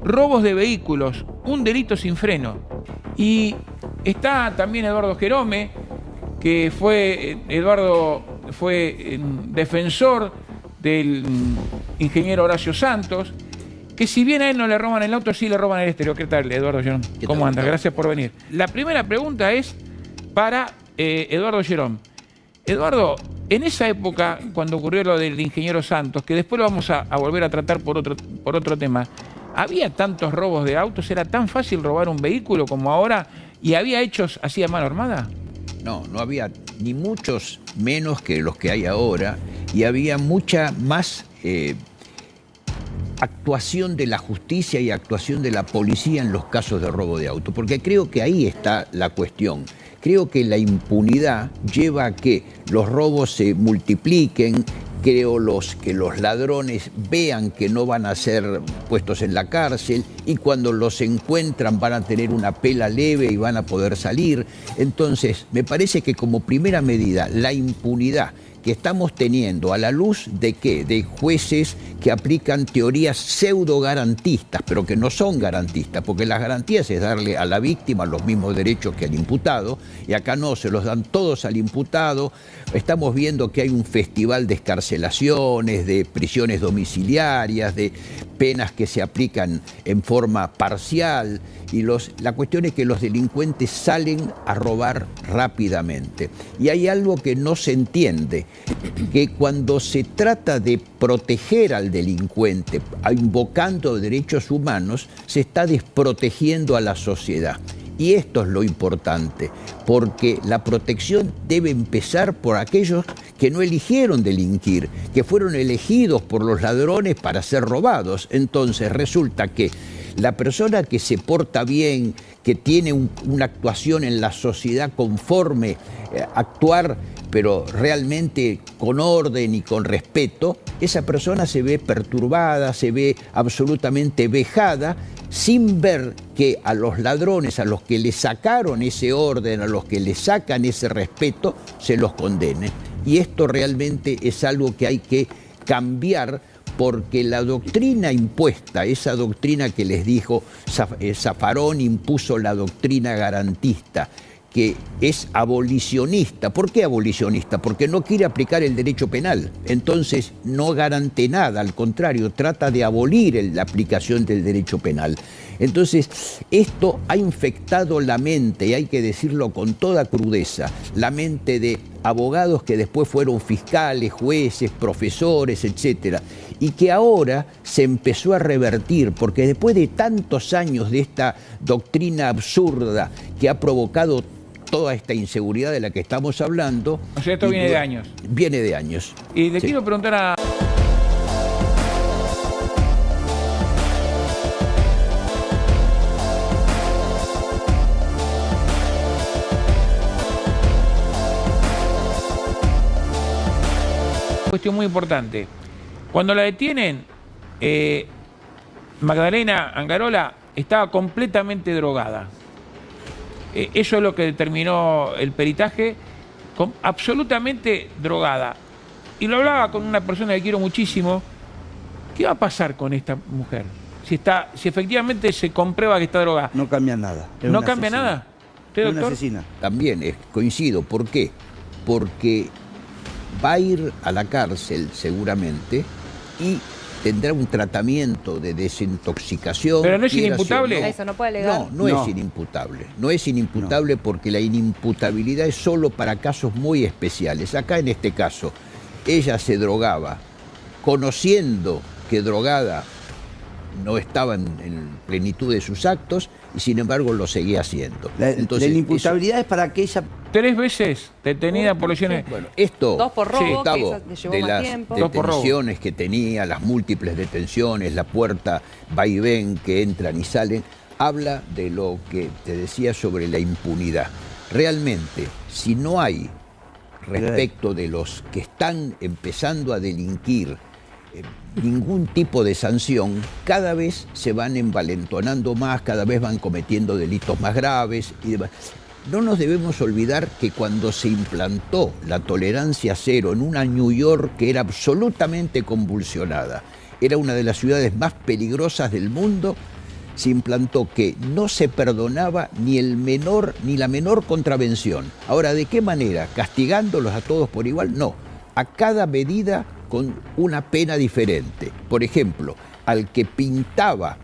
robos de vehículos, un delito sin freno. Y está también Eduardo Jerome, que fue defensor del ingeniero Horacio Santos, que si bien a él no le roban el auto, sí le roban el estéreo. ¿Qué tal, Eduardo Jerome? ¿Cómo andas? Gracias por venir. La primera pregunta es para Eduardo Jerome. Eduardo, en esa época, cuando ocurrió lo del ingeniero Santos, que después lo vamos a volver a tratar por otro tema, ¿había tantos robos de autos? ¿Era tan fácil robar un vehículo como ahora? ¿Y había hechos así a mano armada? No, no había ni muchos menos que los que hay ahora, y había mucha más actuación de la justicia y actuación de la policía en los casos de robo de auto, porque creo que ahí está la cuestión. Creo que la impunidad lleva a que los robos se multipliquen. Creo que los ladrones vean que no van a ser puestos en la cárcel, y cuando los encuentran van a tener una pela leve y van a poder salir. Entonces, me parece que como primera medida, la impunidad que estamos teniendo a la luz de ¿qué? De jueces que aplican teorías pseudo garantistas, pero que no son garantistas, porque las garantías es darle a la víctima los mismos derechos que al imputado, y acá no, se los dan todos al imputado. Estamos viendo que hay un festival de excarcelaciones, de prisiones domiciliarias, de penas que se aplican en forma parcial, y la cuestión es que los delincuentes salen a robar rápidamente. Y hay algo que no se entiende, que cuando se trata de proteger al delincuente, invocando derechos humanos, se está desprotegiendo a la sociedad. Y esto es lo importante, porque la protección debe empezar por aquellos que no eligieron delinquir, que fueron elegidos por los ladrones para ser robados. Entonces resulta que la persona que se porta bien, que tiene una actuación en la sociedad conforme, actuar pero realmente con orden y con respeto, esa persona se ve perturbada, se ve absolutamente vejada, sin ver que a los ladrones, a los que le sacaron ese orden, a los que le sacan ese respeto, se los condene. Y esto realmente es algo que hay que cambiar, porque la doctrina impuesta, esa doctrina que les dijo Zaffaroni, impuso la doctrina garantista, que es abolicionista. ¿Por qué abolicionista? Porque no quiere aplicar el derecho penal. Entonces no garante nada, al contrario, trata de abolir la aplicación del derecho penal. Entonces esto ha infectado la mente, y hay que decirlo con toda crudeza, la mente de abogados que después fueron fiscales, jueces, profesores, etcétera, y que ahora se empezó a revertir, porque después de tantos años de esta doctrina absurda que ha provocado toda esta inseguridad de la que estamos hablando... O sea, esto viene de años. Viene de años. Y le quiero preguntar a... Cuestión muy importante. Cuando la detienen, Magdalena Angarola estaba completamente drogada. Eso es lo que determinó el peritaje, absolutamente drogada. Y lo hablaba con una persona que quiero muchísimo. ¿Qué va a pasar con esta mujer? Si efectivamente se comprueba que está drogada. No cambia nada. ¿No cambia nada? ¿Usted, doctor? Es una asesina. También coincido. ¿Por qué? Porque va a ir a la cárcel seguramente y tendrá un tratamiento de desintoxicación. ¿Pero no es inimputable? No. Eso no puede alegar. No es inimputable. No es inimputable porque la inimputabilidad es solo para casos muy especiales. Acá en este caso, ella se drogaba conociendo que drogada no estaba en plenitud de sus actos, y sin embargo lo seguía haciendo. Entonces, la inimputabilidad es para aquella... 3 veces detenida por lesiones. Bueno, esto 2 por robo, Gustavo, que llevó de más las tiempo. detenciones que tenía, las múltiples detenciones, la puerta va y ven, que entran y salen, habla de lo que te decía sobre la impunidad. Realmente, si no hay respecto de los que están empezando a delinquir ningún tipo de sanción, cada vez se van envalentonando más, cada vez van cometiendo delitos más graves y demás. No nos debemos olvidar que cuando se implantó la tolerancia cero en una New York que era absolutamente convulsionada, era una de las ciudades más peligrosas del mundo, se implantó que no se perdonaba ni la menor contravención. Ahora, ¿de qué manera? ¿Castigándolos a todos por igual? No, a cada medida con una pena diferente. Por ejemplo, al que pintaba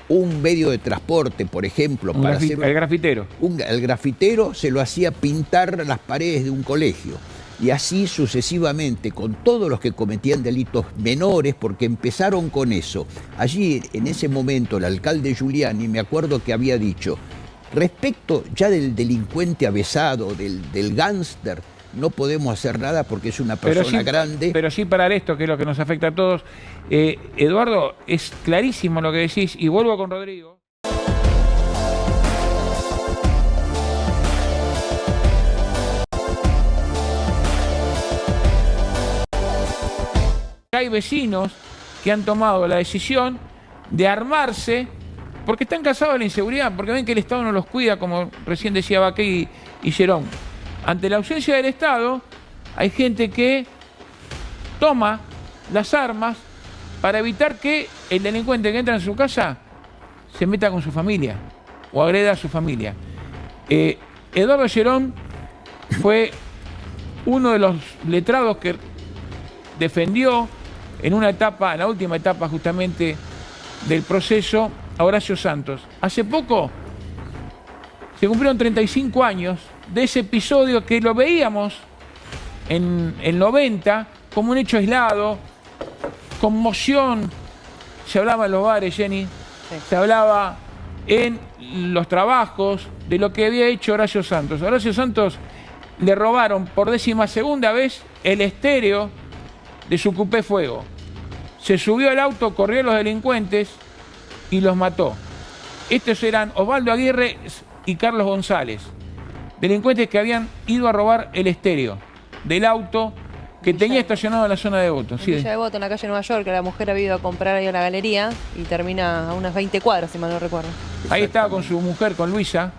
un medio de transporte, por ejemplo, el grafitero. El grafitero se lo hacía pintar las paredes de un colegio. Y así sucesivamente con todos los que cometían delitos menores, porque empezaron con eso. Allí, en ese momento, el alcalde Giuliani, me acuerdo que había dicho, respecto ya del delincuente avesado, del gángster, no podemos hacer nada porque es una persona grande. Pero sí parar esto, que es lo que nos afecta a todos. Eduardo, es clarísimo lo que decís, y vuelvo con Rodrigo. Hay vecinos que han tomado la decisión de armarse porque están cansados de la inseguridad, porque ven que el Estado no los cuida, como recién decía Baqué y Gerón. Ante la ausencia del Estado, hay gente que toma las armas para evitar que el delincuente que entra en su casa se meta con su familia o agreda a su familia. Eduardo Gerón fue uno de los letrados que defendió en la última etapa justamente del proceso, a Horacio Santos. Hace poco se cumplieron 35 años de ese episodio que lo veíamos en el 90 como un hecho aislado, conmoción. Se hablaba en los bares, Jenny, sí. Se hablaba en los trabajos de lo que había hecho Horacio Santos. A Horacio Santos le robaron por 12ª vez el estéreo de su Coupé Fuego. Se subió al auto, corrió a los delincuentes y los mató. Estos eran Osvaldo Aguirre y Carlos González, delincuentes que habían ido a robar el estéreo del auto que tenía estacionado en la zona de Devoto. En Villa Devoto, en la calle Nueva York, que la mujer había ido a comprar ahí a la galería y termina a unas 20 cuadras, si mal no recuerdo. Ahí estaba con su mujer, con Luisa,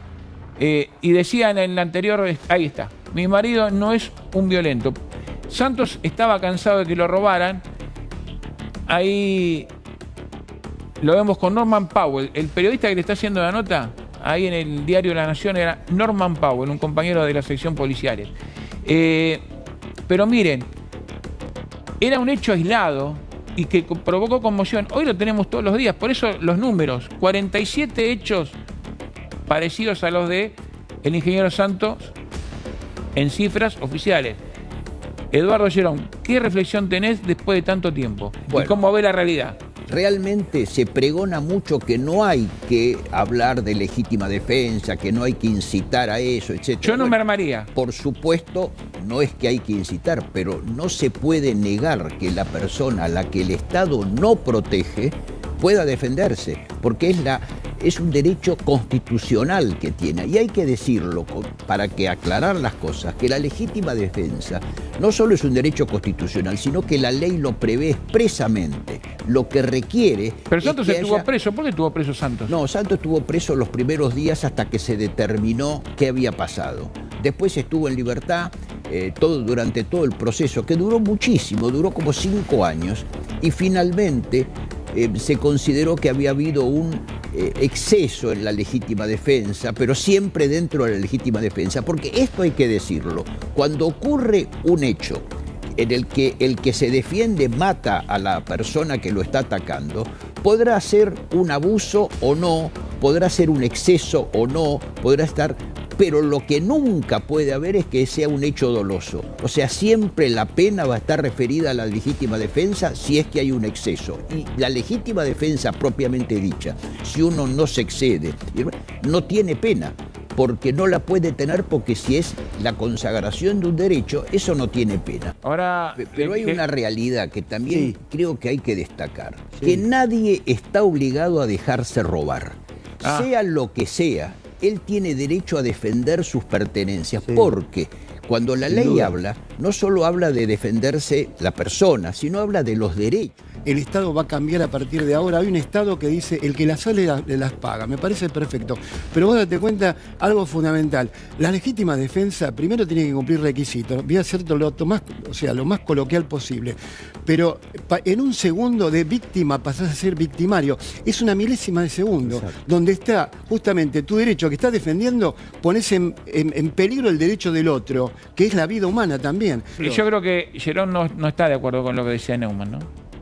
y decía en el anterior, ahí está, mi marido no es un violento. Santos estaba cansado de que lo robaran. Ahí lo vemos con Norman Powell, el periodista que le está haciendo la nota, ahí en el diario La Nación, era Norman Powell, un compañero de la sección policiales. Pero miren, era un hecho aislado y que provocó conmoción. Hoy lo tenemos todos los días, por eso los números, 47 hechos parecidos a los de el ingeniero Santos en cifras oficiales. Eduardo Gerón, ¿qué reflexión tenés después de tanto tiempo? Bueno, ¿y cómo ve la realidad? Realmente se pregona mucho que no hay que hablar de legítima defensa, que no hay que incitar a eso, etc. Yo no me armaría. Por supuesto, no es que hay que incitar, pero no se puede negar que la persona a la que el Estado no protege pueda defenderse, porque es un derecho constitucional que tiene. Y hay que decirlo para que aclarar las cosas, que la legítima defensa no solo es un derecho constitucional, sino que la ley lo prevé expresamente. Lo que requiere... Pero Santos estuvo preso. ¿Por qué estuvo preso Santos? No, Santos estuvo preso los primeros días hasta que se determinó qué había pasado. Después estuvo en libertad durante todo el proceso, que duró muchísimo, duró como 5 años, y finalmente se consideró que había habido un exceso en la legítima defensa, pero siempre dentro de la legítima defensa, porque esto hay que decirlo, cuando ocurre un hecho en el que se defiende mata a la persona que lo está atacando, podrá ser un abuso o no, podrá ser un exceso o no, podrá estar... Pero lo que nunca puede haber es que sea un hecho doloso. O sea, siempre la pena va a estar referida a la legítima defensa si es que hay un exceso. Y la legítima defensa propiamente dicha, si uno no se excede, no tiene pena, porque no la puede tener, porque si es la consagración de un derecho, eso no tiene pena. Ahora, pero hay una realidad que también creo que hay que destacar, que nadie está obligado a dejarse robar, sea lo que sea. Él tiene derecho a defender sus pertenencias, porque cuando la ley habla, no solo habla de defenderse la persona, sino habla de los derechos. el Estado va a cambiar a partir de ahora. Hay un Estado que dice, el que las sale las paga. Me parece perfecto. Pero vos date cuenta, algo fundamental. La legítima defensa primero tiene que cumplir requisitos. Voy a hacer lo más coloquial posible. Pero en un segundo de víctima pasás a ser victimario. Es una milésima de segundo. Exacto. Donde está justamente tu derecho que estás defendiendo, pones en peligro el derecho del otro, que es la vida humana también. Y yo creo que Gerón no está de acuerdo con lo que decía Neumann, ¿no?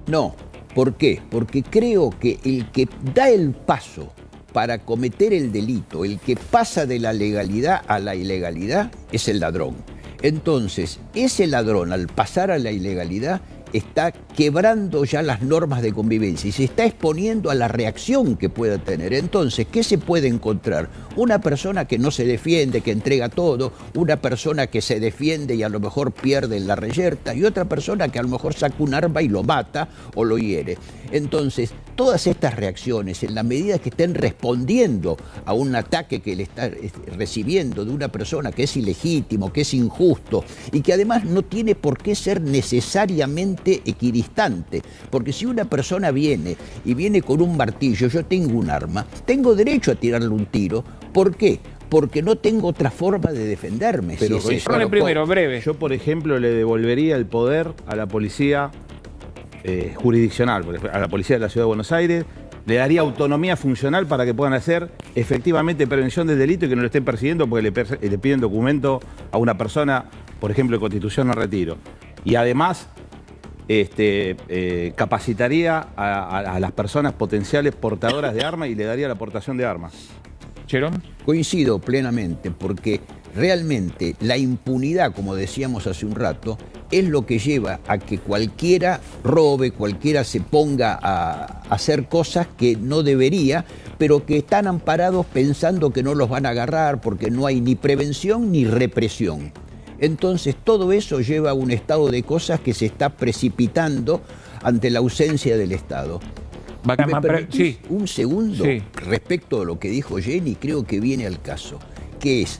No. ¿Por qué? Porque creo que el que da el paso para cometer el delito, el que pasa de la legalidad a la ilegalidad, es el ladrón. Entonces, ese ladrón, al pasar a la ilegalidad, está quebrando ya las normas de convivencia y se está exponiendo a la reacción que pueda tener. Entonces, ¿qué se puede encontrar? Una persona que no se defiende, que entrega todo, una persona que se defiende y a lo mejor pierde en la reyerta, y otra persona que a lo mejor saca un arma y lo mata o lo hiere. Entonces, todas estas reacciones, en la medida que estén respondiendo a un ataque que le está recibiendo de una persona que es ilegítimo, que es injusto y que además no tiene por qué ser necesariamente equidistante, porque si una persona viene con un martillo, yo tengo un arma, tengo derecho a tirarle un tiro. ¿Por qué? Porque no tengo otra forma de defenderme. Pero si es primero, breve. Yo, por ejemplo, le devolvería el poder a la policía jurisdiccional, a la policía de la Ciudad de Buenos Aires, le daría autonomía funcional para que puedan hacer efectivamente prevención del delito y que no lo estén persiguiendo porque le piden documento a una persona, por ejemplo, de Constitución o Retiro. Y además capacitaría a las personas potenciales portadoras de armas y le daría la aportación de armas. ¿Gerón? Coincido plenamente, porque realmente la impunidad, como decíamos hace un rato, es lo que lleva a que cualquiera robe, cualquiera se ponga a hacer cosas que no debería, pero que están amparados pensando que no los van a agarrar porque no hay ni prevención ni represión. Entonces todo eso lleva a un estado de cosas que se está precipitando ante la ausencia del Estado. Sí. Un segundo, sí, respecto a lo que dijo Jenny, creo que viene al caso, que es,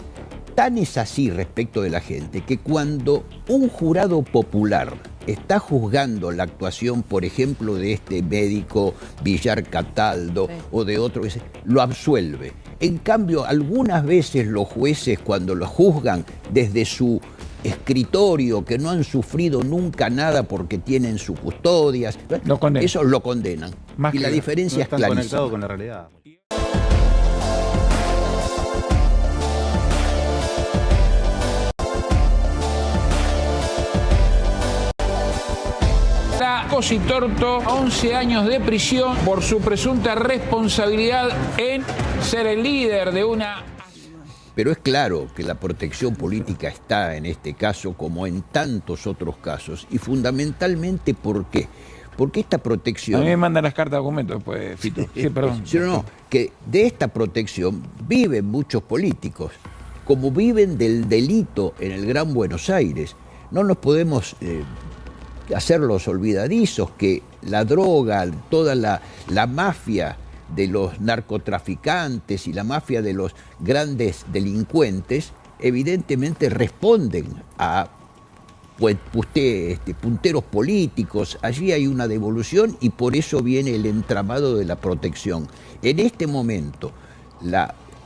tan es así respecto de la gente, que cuando un jurado popular está juzgando la actuación, por ejemplo, de este médico Villar Cataldo, sí, o de otro, lo absuelve. En cambio, algunas veces los jueces, cuando lo juzgan desde su escritorio, que no han sufrido nunca nada porque tienen sus custodias, eso lo condenan. Y la diferencia es clarísima. Conectado con la realidad. Cositorto, 11 años de prisión por su presunta responsabilidad en ser el líder de una... Pero es claro que la protección política está en este caso como en tantos otros casos. Y fundamentalmente, ¿por qué? Porque esta protección... A mí me mandan las cartas de documentos, pues, Fito. Sí, perdón. Que de esta protección viven muchos políticos, como viven del delito en el Gran Buenos Aires. No nos podemos hacer los olvidadizos que la droga, toda la mafia de los narcotraficantes y la mafia de los grandes delincuentes, evidentemente responden a punteros políticos. Allí hay una devolución y por eso viene el entramado de la protección. En este momento,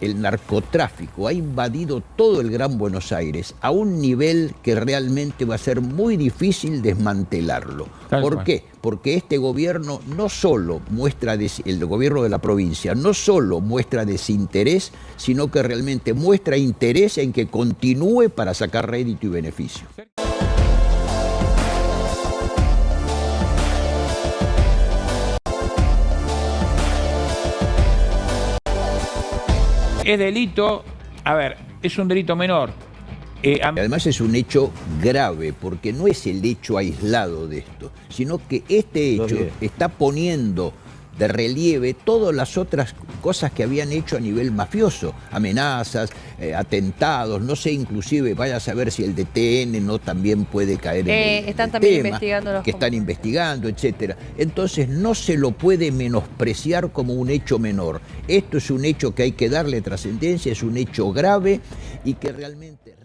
el narcotráfico ha invadido todo el Gran Buenos Aires a un nivel que realmente va a ser muy difícil desmantelarlo. ¿Por qué? Porque este gobierno no solo muestra, el gobierno de la provincia, no solo muestra desinterés, sino que realmente muestra interés en que continúe para sacar rédito y beneficio. Es delito, a ver, es un delito menor. Además es un hecho grave, porque no es el hecho aislado de esto, sino que este hecho está poniendo de relieve todas las otras cosas que habían hecho a nivel mafioso, amenazas, atentados, no sé, inclusive vaya a saber si el DTN no también puede caer en el están también tema, investigando que están investigando, etcétera. Entonces no se lo puede menospreciar como un hecho menor. Esto es un hecho que hay que darle trascendencia, es un hecho grave y que realmente...